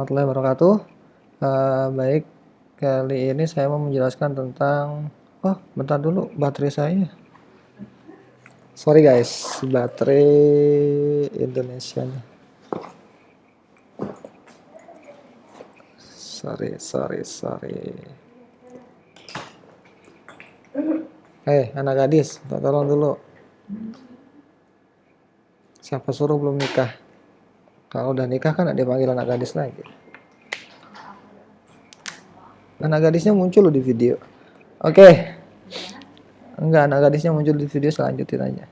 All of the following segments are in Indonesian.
Warahmatullahi wabarakatuh. Baik, kali ini saya mau menjelaskan tentang bentar dulu baterai saya. Sorry guys, baterai Indonesia nih. Sorry. Anak gadis, tolong dulu. Siapa suruh belum nikah? Kalau udah nikah kan ada panggil anak gadis lagi. Anak gadisnya muncul loh di video. Oke. Enggak, anak gadisnya muncul di video selanjutnya aja.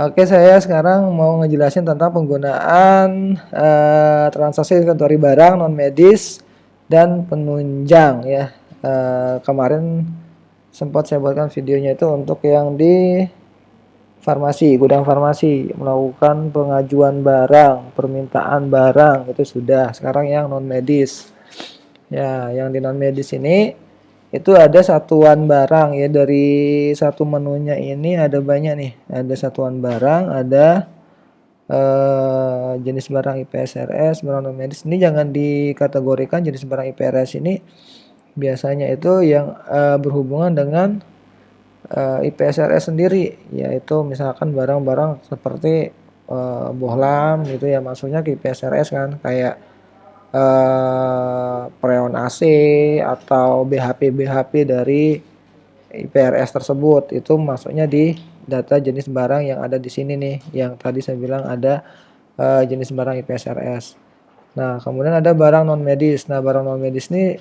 Oke, saya sekarang mau ngejelasin tentang penggunaan transaksi inventory barang non medis dan penunjang ya. Kemarin sempat saya buatkan videonya itu untuk yang di farmasi, gudang farmasi, melakukan pengajuan barang, permintaan barang itu sudah. Sekarang yang non medis. Ya, yang di non medis ini itu ada satuan barang ya, dari satu menunya ini ada banyak nih, ada satuan barang, ada jenis barang IPSRS, barang non medis. Ini jangan dikategorikan jenis barang IPRS ini biasanya itu yang berhubungan dengan IPSRS sendiri, yaitu misalkan barang-barang seperti bohlam gitu ya, masuknya ke IPSRS kan, kayak freon AC atau BHP dari IPRS tersebut, itu masuknya di data jenis barang yang ada di sini nih, yang tadi saya bilang ada jenis barang IPSRS. Nah, kemudian ada barang non medis. Nah, barang non medis ini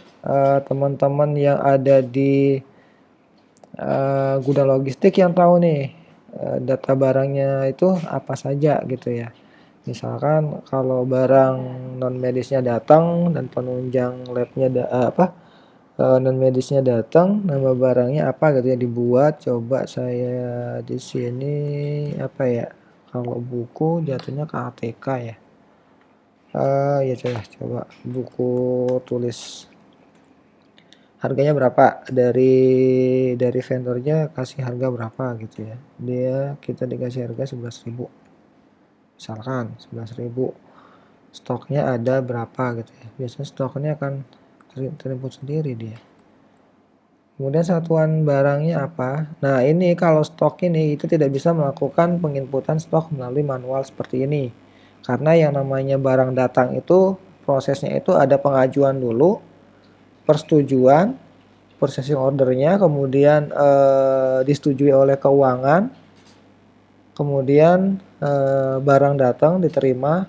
teman-teman yang ada di gudang logistik yang tahu nih data barangnya itu apa saja gitu ya. Misalkan kalau barang non medisnya datang dan penunjang labnya non medisnya datang, nama barangnya apa gitu ya dibuat. Coba saya di sini apa ya, kalau buku jatuhnya ke ATK ya. Ya coba buku tulis harganya berapa, dari vendornya kasih harga berapa gitu ya. Kita dikasih harga 11.000 misalkan, 11.000. Stoknya ada berapa gitu ya, biasanya stoknya akan terinput sendiri dia. Kemudian satuan barangnya apa. Nah, ini kalau stok ini itu tidak bisa melakukan penginputan stok melalui manual seperti ini, karena yang namanya barang datang itu prosesnya itu ada pengajuan dulu, persetujuan, processing ordernya, kemudian disetujui oleh keuangan, kemudian barang datang diterima,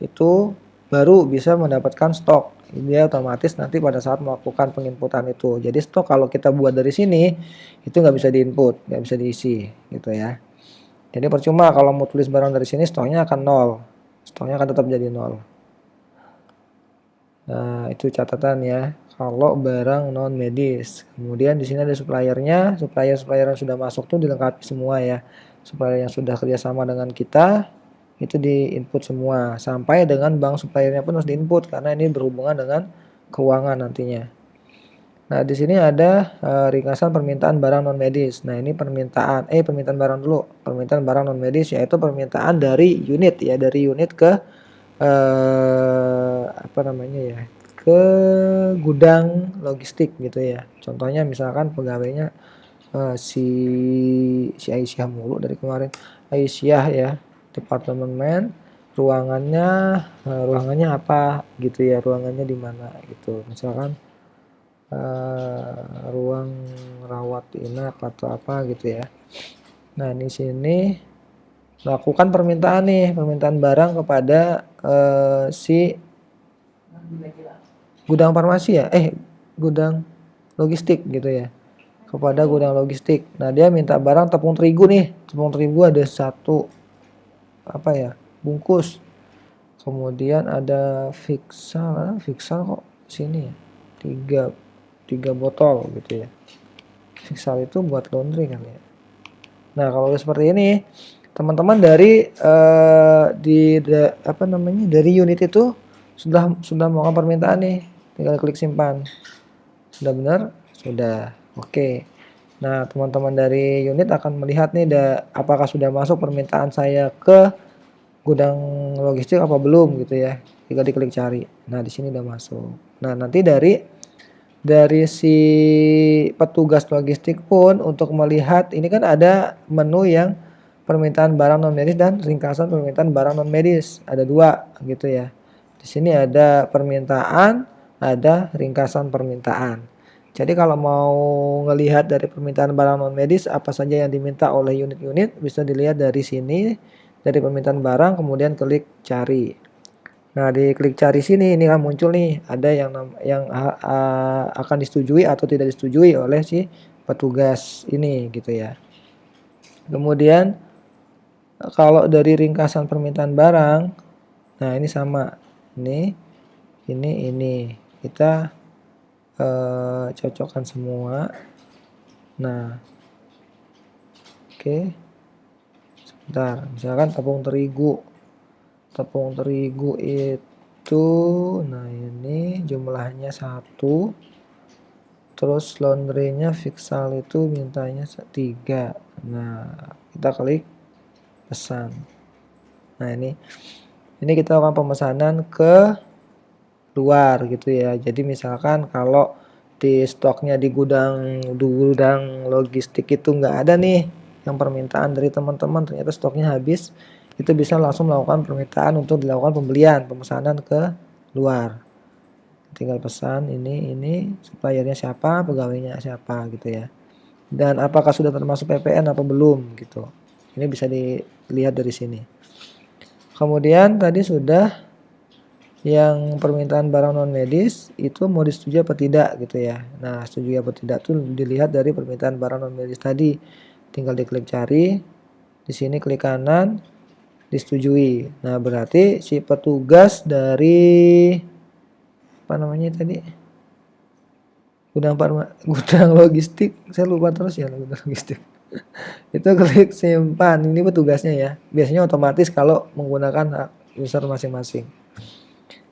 itu baru bisa mendapatkan stok. Dia otomatis nanti pada saat melakukan penginputan itu. Jadi stok kalau kita buat dari sini itu nggak bisa diinput, nggak bisa diisi gitu ya. Jadi percuma kalau mau tulis barang dari sini, stoknya akan nol, stoknya akan tetap jadi nol. Nah, itu catatan ya kalau barang non medis. Kemudian di sini ada suppliernya, supplier yang sudah masuk tuh dilengkapi semua ya. Supplier yang sudah kerjasama dengan kita itu di-input semua, sampai dengan bank suppliernya pun harus di-input karena ini berhubungan dengan keuangan nantinya. Nah, di sini ada ringkasan permintaan barang non medis. Nah, ini permintaan barang dulu. Permintaan barang non medis yaitu permintaan dari unit ya, dari unit ke ke gudang logistik gitu ya. Contohnya misalkan pegawainya si Aisyah mulu dari kemarin, Aisyah ya, departemen, ruangannya apa gitu ya, ruangannya di mana gitu, misalkan ruang rawat inap atau apa gitu ya. Nah, di sini melakukan permintaan barang kepada si gudang farmasi ya, gudang logistik gitu ya, kepada gudang logistik. Nah, dia minta barang tepung terigu nih, tepung terigu ada satu bungkus. Kemudian ada Fixal kok sini ya, tiga botol gitu ya. Fixal itu buat laundry kan ya. Nah, kalau seperti ini teman-teman dari dari unit itu sudah melakukan permintaan nih, tinggal klik simpan. Sudah benar? Sudah. Oke. Nah, teman-teman dari unit akan melihat nih apakah sudah masuk permintaan saya ke gudang logistik apa belum gitu ya. tinggal diklik cari. Nah, di sini udah masuk. Nah, nanti dari si petugas logistik pun untuk melihat ini kan ada menu yang permintaan barang non medis dan ringkasan permintaan barang non medis. Ada 2 gitu ya. Di sini ada permintaan, ada ringkasan permintaan. Jadi kalau mau ngelihat dari permintaan barang non medis apa saja yang diminta oleh unit-unit bisa dilihat dari sini, dari permintaan barang kemudian klik cari. Nah, di klik cari sini ini kan muncul nih ada yang akan disetujui atau tidak disetujui oleh si petugas ini gitu ya. Kemudian kalau dari ringkasan permintaan barang, nah ini sama. Ini kita cocokkan semua. Nah, oke. Sebentar, misalkan tepung terigu itu, nah ini jumlahnya 1, terus laundrynya Fixal itu mintanya 3. Nah, kita klik pesan. Nah, ini kita akan pemesanan ke luar gitu ya. Jadi misalkan kalau di stoknya di gudang logistik itu nggak ada nih yang permintaan dari teman-teman, ternyata stoknya habis, itu bisa langsung melakukan permintaan untuk dilakukan pemesanan ke luar. Tinggal pesan ini suppliernya siapa, pegawainya siapa gitu ya. Dan apakah sudah termasuk PPN apa belum gitu. Ini bisa dilihat dari sini. Kemudian tadi sudah yang permintaan barang non medis itu mau disetujui apa tidak gitu ya. Nah, setuju apa tidak tuh dilihat dari permintaan barang non medis tadi. Tinggal diklik cari, di sini klik kanan, disetujui. Nah, berarti si petugas dari apa namanya tadi? Gudang logistik, saya lupa terus ya gudang logistik. Itu klik simpan, ini petugasnya ya. Biasanya otomatis kalau menggunakan hak user masing-masing.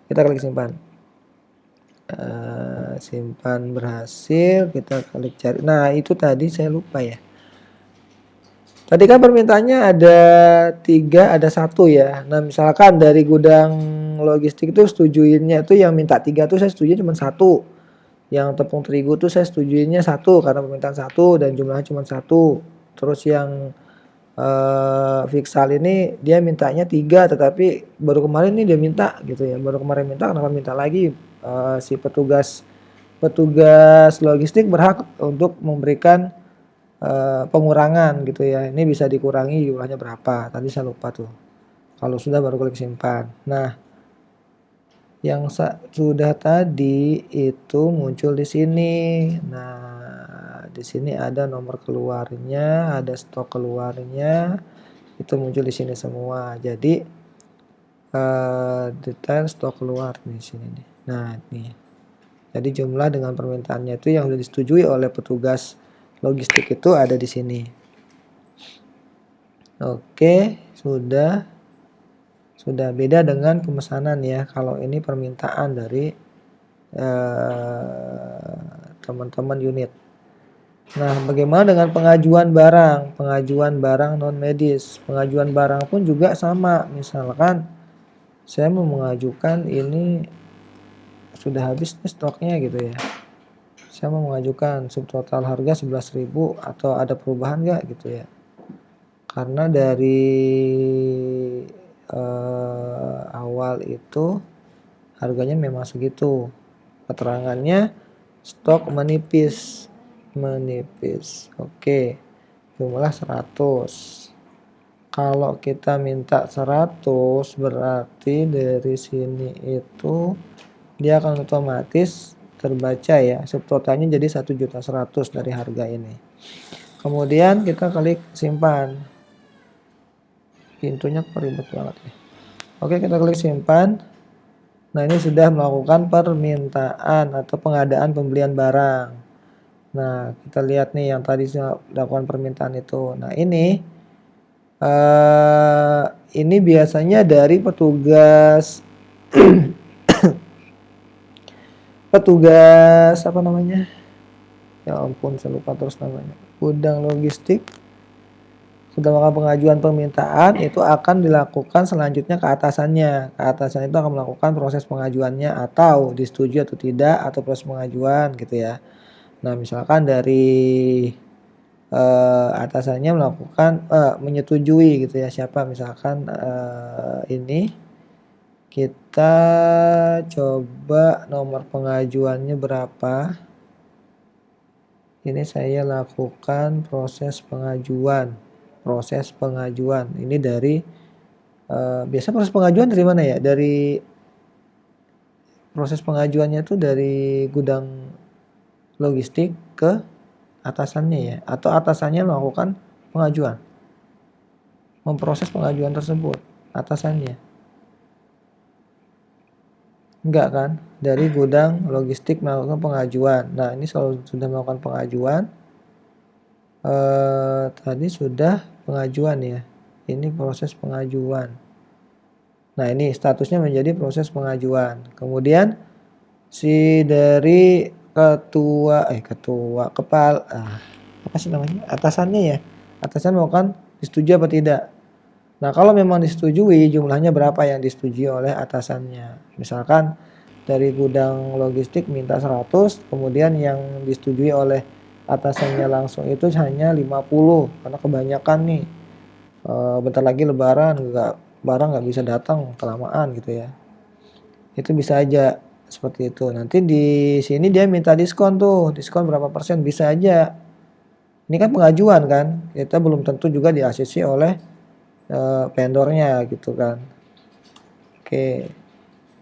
Kita klik simpan. Simpan berhasil, kita klik cari. Nah, itu tadi saya lupa ya. Tadi kan permintaannya ada 3, ada 1 ya. Nah, misalkan dari gudang logistik itu setujuinnya itu yang minta 3 tuh saya setuju cuma 1. Yang tepung terigu tuh saya setujuinnya 1 karena permintaan 1 dan jumlahnya cuma 1. Terus yang Fixal ini dia mintanya 3 tetapi baru kemarin nih dia minta gitu ya. Baru kemarin minta, kenapa minta lagi? Si petugas logistik berhak untuk memberikan pengurangan gitu ya. Ini bisa dikurangi jumlahnya berapa. Tadi saya lupa tuh. Kalau sudah baru klik simpan. Nah, yang sudah tadi itu muncul di sini. Nah, di sini ada nomor keluarnya, ada stok keluarnya. Itu muncul di sini semua. Jadi detail stok keluar di sini nih. Nah, ini. Jadi jumlah dengan permintaannya itu yang sudah disetujui oleh petugas logistik itu ada di sini. Oke, sudah beda dengan pemesanan ya. Kalau ini permintaan dari teman-teman unit. Nah, bagaimana dengan pengajuan barang? Pengajuan barang non medis. Pengajuan barang pun juga sama. Misalkan saya mau mengajukan ini sudah habis nih stoknya gitu ya. Saya mau mengajukan subtotal harga 11.000 atau ada perubahan nggak gitu ya. Karena dari awal itu harganya memang segitu. Keterangannya stok menipis. Oke. Jumlah 100. Kalau kita minta 100 berarti dari sini itu dia akan otomatis terbaca ya. Subtotalnya jadi 1.100.000 dari harga ini. Kemudian kita klik simpan. Pintunya ribet banget ya. Oke, kita klik simpan. Nah, ini sudah melakukan permintaan atau pengadaan pembelian barang. Nah, kita lihat nih yang tadi saya lakukan permintaan itu. Nah, ini biasanya dari petugas apa namanya? Ya ampun, saya lupa terus namanya. Gudang logistik. sudah melakukan pengajuan permintaan, itu akan dilakukan selanjutnya ke atasannya. Ke atasan itu akan melakukan proses pengajuannya atau disetujui atau tidak atau proses pengajuan gitu ya. Nah, misalkan dari atasannya melakukan menyetujui gitu ya, siapa misalkan ini kita coba nomor pengajuannya berapa. Ini saya lakukan proses pengajuan. Ini dari biasa proses pengajuan dari mana ya? Dari proses pengajuannya tuh dari gudang logistik ke atasannya ya, atau atasannya melakukan pengajuan, memproses pengajuan tersebut, atasannya. Enggak kan? Dari gudang logistik melakukan pengajuan. Nah, ini kalau sudah melakukan pengajuan, tadi sudah pengajuan ya. Ini proses pengajuan. Nah, ini statusnya menjadi proses pengajuan. Kemudian si dari kepala apa sih namanya? Atasannya ya. Atasan melakukan disetujui apa tidak. Nah, kalau memang disetujui, jumlahnya berapa yang disetujui oleh atasannya. Misalkan dari gudang logistik minta 100, kemudian yang disetujui oleh atasannya langsung itu hanya 50, karena kebanyakan nih. Bentar lagi lebaran, barang nggak bisa datang, kelamaan gitu ya. Itu bisa aja seperti itu. Nanti di sini dia minta diskon tuh, diskon berapa persen, bisa aja. Ini kan pengajuan kan, kita belum tentu juga di ACC oleh vendornya gitu kan. Oke,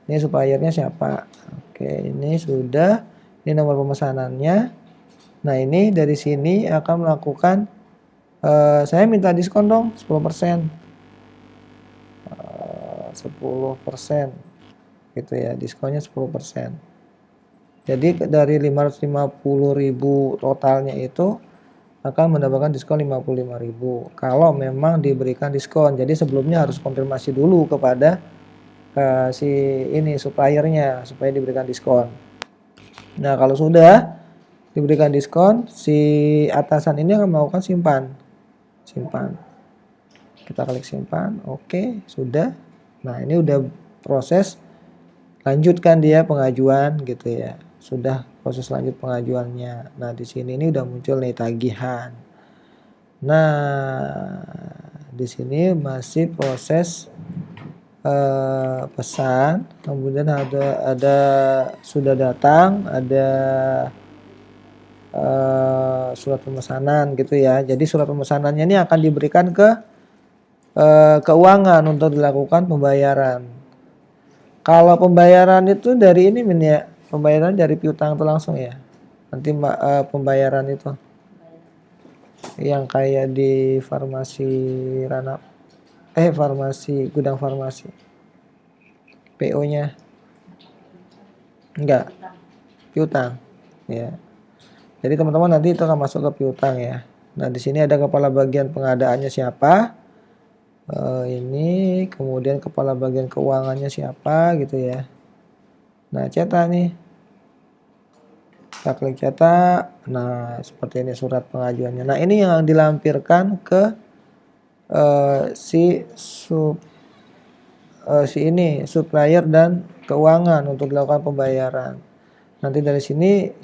ini suppliernya siapa? Oke, ini sudah, ini nomor pemesanannya. Nah, ini dari sini akan melakukan saya minta diskon dong 10%. 10% gitu ya, diskonnya 10%. Jadi dari 550.000 totalnya itu akan mendapatkan diskon 55.000 kalau memang diberikan diskon. Jadi sebelumnya harus konfirmasi dulu kepada si ini suppliernya supaya diberikan diskon. Nah, kalau sudah diberikan diskon, si atasan ini akan melakukan simpan. Kita klik simpan, oke, sudah. Nah, ini udah proses, lanjutkan dia pengajuan gitu ya. Sudah proses lanjut pengajuannya. Nah, di sini ini udah muncul nih tagihan. Nah, di sini masih proses pesan, kemudian ada sudah datang, ada surat pemesanan gitu ya. Jadi surat pemesanannya ini akan diberikan ke keuangan untuk dilakukan pembayaran. Kalau pembayaran itu dari ini ya, pembayaran dari piutang itu langsung ya. Nanti pembayaran itu yang kayak di farmasi gudang farmasi. PO-nya enggak, piutang ya. Jadi teman-teman nanti itu akan masuk ke piutang ya. Nah, di sini ada kepala bagian pengadaannya siapa, ini kemudian kepala bagian keuangannya siapa gitu ya. Nah, cetak nih, kita klik cetak. Nah, seperti ini surat pengajuannya. Nah, ini yang dilampirkan ke si supplier dan keuangan untuk dilakukan pembayaran. Nanti dari sini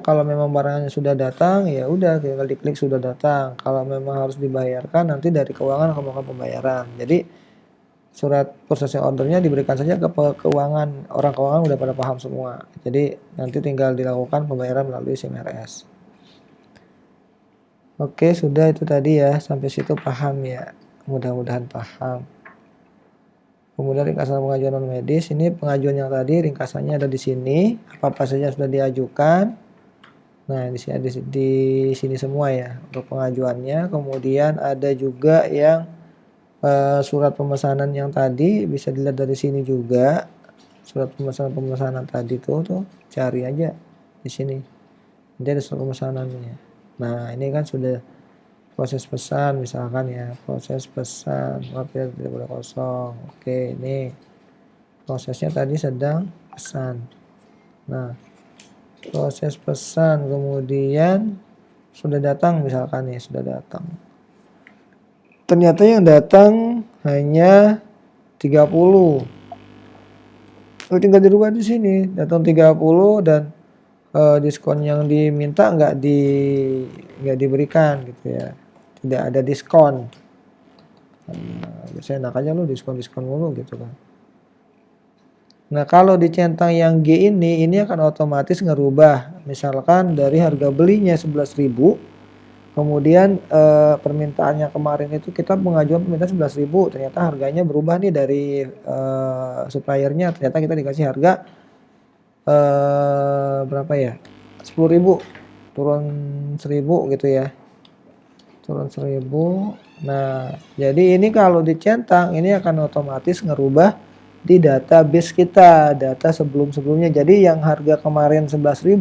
kalau memang barangnya sudah datang ya udah tinggal diklik sudah datang. Kalau memang harus dibayarkan nanti dari keuangan akan melakukan pembayaran. Jadi surat processing ordernya diberikan saja ke keuangan, orang keuangan udah pada paham semua. Jadi nanti tinggal dilakukan pembayaran melalui SIM-RS. Oke, sudah itu tadi ya, sampai situ paham ya, mudah-mudahan paham. Kemudian ringkasan pengajuan non medis, ini pengajuan yang tadi ringkasannya ada di sini, apa-apa saja sudah diajukan. Nah, di sini semua ya untuk pengajuannya. Kemudian ada juga yang surat pemesanan yang tadi bisa dilihat dari sini juga. Surat pemesanan tadi tuh cari aja di sini. Nanti ada surat pemesanannya. Nah, ini kan sudah proses pesan misalkan ya, proses pesan tidak boleh kosong. Oke, ini prosesnya tadi sedang pesan. Nah, proses pesan kemudian sudah datang misalkan nih, sudah datang. Ternyata yang datang hanya 30. Tinggal dirubah di sini, datang 30 dan diskon yang diminta nggak diberikan gitu ya. Tidak ada diskon. Biasanya enak aja lu diskon mulu gitu kan. Nah, kalau dicentang yang G ini akan otomatis ngerubah. Misalkan dari harga belinya 11.000, kemudian permintaannya kemarin itu kita pengajuan permintaan 11.000, ternyata harganya berubah nih dari suppliernya, ternyata kita dikasih harga berapa ya? 10.000, turun 1.000 gitu ya. Turun 1.000. Nah, jadi ini kalau dicentang ini akan otomatis ngerubah di database kita, data sebelum-sebelumnya. Jadi yang harga kemarin 11.000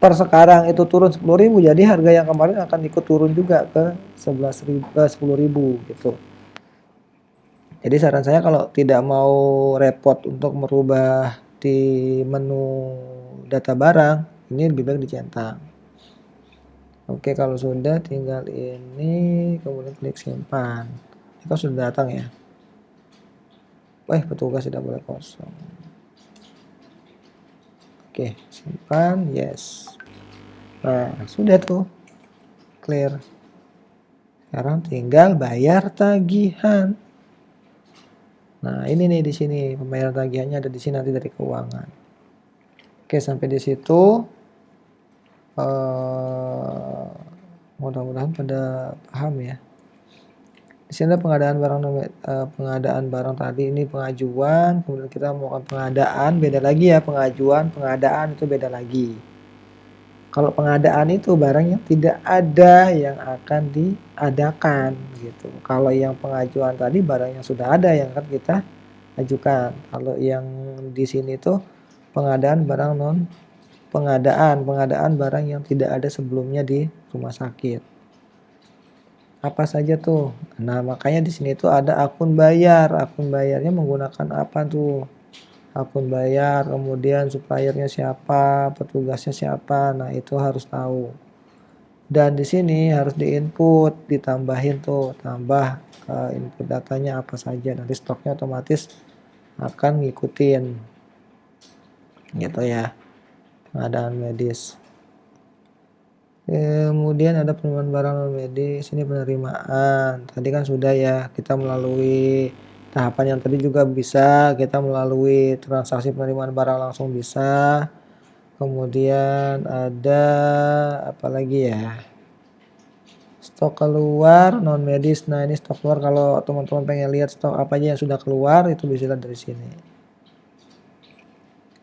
per sekarang itu turun 10.000, jadi harga yang kemarin akan ikut turun juga ke 10.000 gitu. Jadi saran saya kalau tidak mau repot untuk merubah di menu data barang, ini lebih baik dicentang. Oke, kalau sudah tinggal ini, kemudian klik simpan. Ini kan sudah datang ya. Petugas tidak boleh kosong. Oke, simpan, yes. Nah, sudah tuh. Clear. Sekarang tinggal bayar tagihan. Nah, ini nih di sini pembayaran tagihannya ada di sini nanti dari keuangan. Oke, sampai di situ mudah-mudahan pada paham ya. Di sini ada pengadaan barang tadi, ini pengajuan, kemudian kita melakukan pengadaan, beda lagi ya, pengadaan itu beda lagi. Kalau pengadaan itu barang yang tidak ada yang akan diadakan gitu. Kalau yang pengajuan tadi barang yang sudah ada yang akan kita ajukan. Kalau yang di sini tuh pengadaan pengadaan barang yang tidak ada sebelumnya di rumah sakit. Apa saja tuh? Nah, makanya di sini tuh ada akun bayar. Akun bayarnya menggunakan apa tuh? Akun bayar, kemudian suppliernya siapa, petugasnya siapa. Nah, itu harus tahu. Dan di sini harus diinput, ditambahin tuh, tambah input datanya apa saja. Nanti stoknya otomatis akan ngikutin. Gitu ya. Pengadaan medis. Kemudian ada penerimaan barang non medis, ini penerimaan. Tadi kan sudah ya, kita melalui tahapan yang tadi juga bisa, kita melalui transaksi penerimaan barang langsung bisa. Kemudian ada apa lagi ya? Stok keluar non medis. Nah, ini stok keluar, kalau teman-teman pengen lihat stok apa aja yang sudah keluar itu bisa lihat dari sini.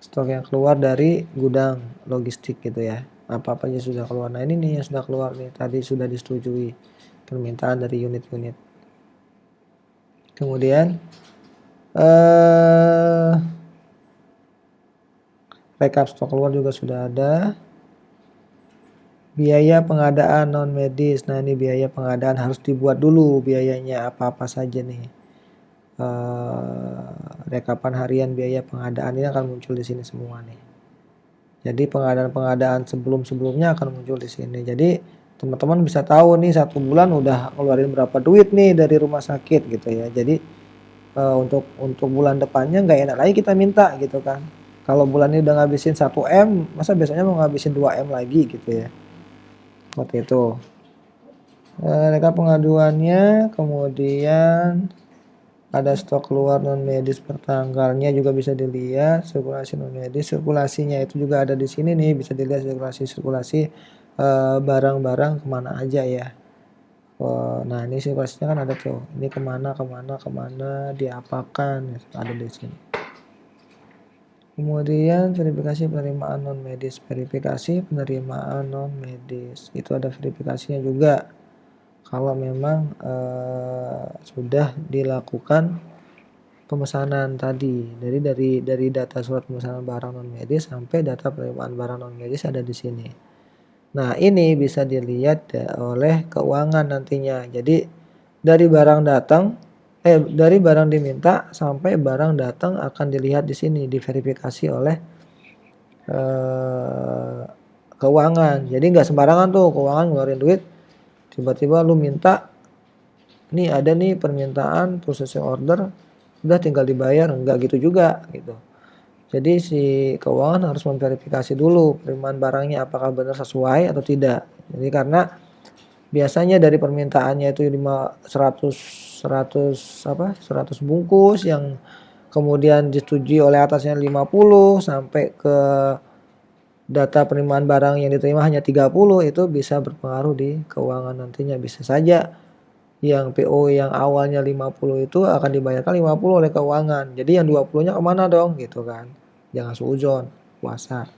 Stok yang keluar dari gudang logistik gitu ya. Apa-apa aja sudah keluar. Nah, ini nih yang sudah keluar nih, tadi sudah disetujui permintaan dari unit-unit. Kemudian rekap stok keluar juga sudah ada. Biaya pengadaan non medis. Nah, ini biaya pengadaan harus dibuat dulu biayanya apa-apa saja nih. Rekapan harian biaya pengadaan ini akan muncul di sini semua nih. Jadi pengadaan-pengadaan sebelum-sebelumnya akan muncul di sini. Jadi teman-teman bisa tahu nih 1 bulan udah ngeluarin berapa duit nih dari rumah sakit gitu ya. Jadi untuk bulan depannya nggak enak lagi kita minta gitu kan. Kalau bulan ini udah ngabisin 1M, masa biasanya mau ngabisin 2M lagi gitu ya. Seperti itu. Rekap pengaduannya, kemudian ada stok keluar non medis per tanggalnya juga bisa dilihat. Sirkulasi non medis, sirkulasinya itu juga ada di sini nih, bisa dilihat sirkulasi barang-barang kemana aja ya. Nah, ini sirkulasinya kan ada tuh, ini kemana, diapakan, ada di sini. Kemudian verifikasi penerimaan non medis, verifikasi penerimaan non medis, itu ada verifikasinya juga. Kalau memang sudah dilakukan pemesanan tadi, dari data surat pemesanan barang non medis sampai data penerimaan barang non medis ada di sini. Nah, ini bisa dilihat oleh keuangan nantinya. Jadi dari barang diminta sampai barang datang akan dilihat di sini, diverifikasi oleh keuangan. Jadi nggak sembarangan tuh keuangan ngeluarin duit, tiba-tiba lu minta, nih ada nih permintaan processing order, udah tinggal dibayar, enggak gitu juga gitu. Jadi si keuangan harus memverifikasi dulu penerimaan barangnya apakah benar sesuai atau tidak. Jadi karena biasanya dari permintaannya itu 100 bungkus yang kemudian disetujui oleh atasnya 50 sampai ke data penerimaan barang yang diterima hanya 30, itu bisa berpengaruh di keuangan nantinya. Bisa saja yang PO yang awalnya 50 itu akan dibayarkan 50 oleh keuangan. Jadi yang 20-nya kemana dong gitu kan. Jangan suudzon, puasa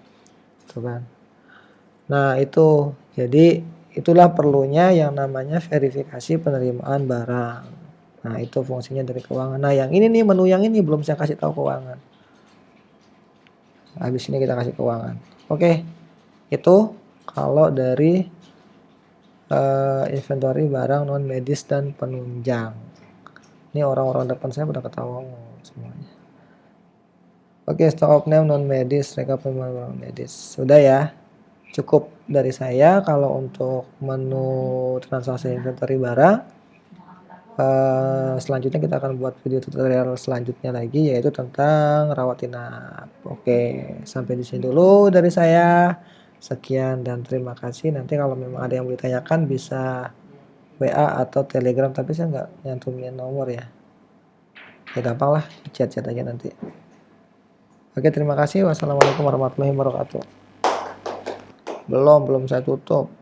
gitu kan. Nah itu, jadi itulah perlunya yang namanya verifikasi penerimaan barang. Nah itu fungsinya dari keuangan. Nah yang ini nih, menu yang ini belum saya kasih tahu keuangan. Habis ini kita kasih keuangan. Oke, itu kalau dari inventory barang non medis dan penunjang. Ini orang-orang depan saya udah ketawa semuanya. Oke, stock of name non medis, rekap penerimaan barang medis. Sudah ya, cukup dari saya. Kalau untuk menu transaksi inventory barang, selanjutnya kita akan buat video tutorial selanjutnya lagi, yaitu tentang rawat inap. Oke, sampai di sini dulu dari saya. Sekian dan terima kasih. Nanti kalau memang ada yang mau ditanyakan bisa WA atau Telegram, tapi saya nggak nyantumin nomor ya. Ya gampang lah, chat-chat aja nanti. Oke, terima kasih. Wassalamualaikum warahmatullahi wabarakatuh. Belum saya tutup.